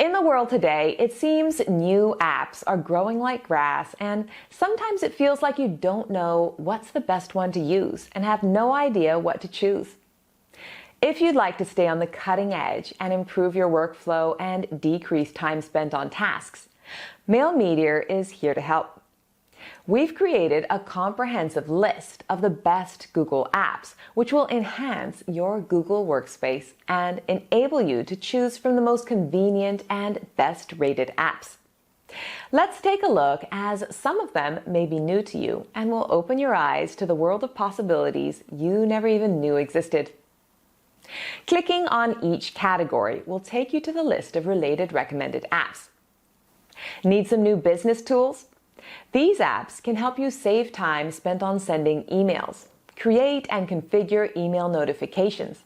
In the world today, it seems new apps are growing like grass, and sometimes it feels like you don't know what's the best one to use and have no idea what to choose. If you'd like to stay on the cutting edge and improve your workflow and decrease time spent on tasks, Mail Meteor is here to help. We've created a comprehensive list of the best Google apps, which will enhance your Google Workspace and enable you to choose from the most convenient and best-rated apps. Let's take a look, as some of them may be new to you and will open your eyes to the world of possibilities you never even knew existed. Clicking on each category will take you to the list of related recommended apps. Need some new business tools? These apps can help you save time spent on sending emails, create and configure email notifications,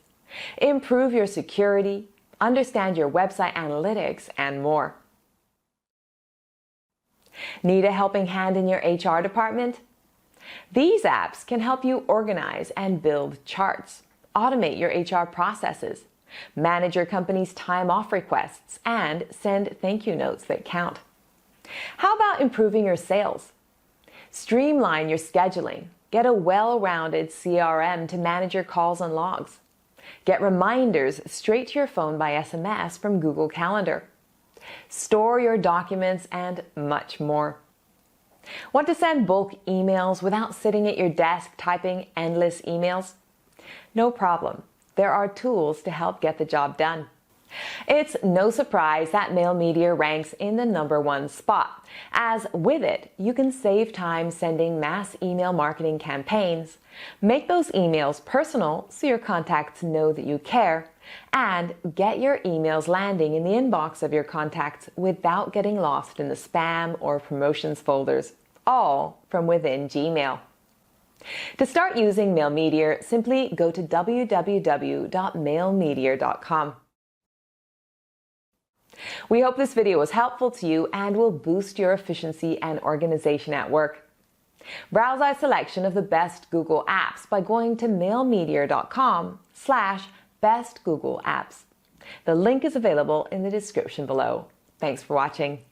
improve your security, understand your website analytics, and more. Need a helping hand in your HR department? These apps can help you organize and build charts, automate your HR processes, manage your company's time off requests, and send thank you notes that count. How about improving your sales? Streamline your scheduling. Get a well-rounded CRM to manage your calls and logs. Get reminders straight to your phone by SMS from Google Calendar. Store your documents, and much more. Want to send bulk emails without sitting at your desk typing endless emails? No problem. There are tools to help get the job done. It's no surprise that Mail Meteor ranks in the #1 spot, as with it, you can save time sending mass email marketing campaigns, make those emails personal so your contacts know that you care, and get your emails landing in the inbox of your contacts without getting lost in the spam or promotions folders, all from within Gmail. To start using Mail Meteor, simply go to www.mailmeteor.com. We hope this video was helpful to you and will boost your efficiency and organization at work. Browse our selection of the best Google apps by going to mailmeteor.com/bestgoogleapps. The link is available in the description below. Thanks for watching.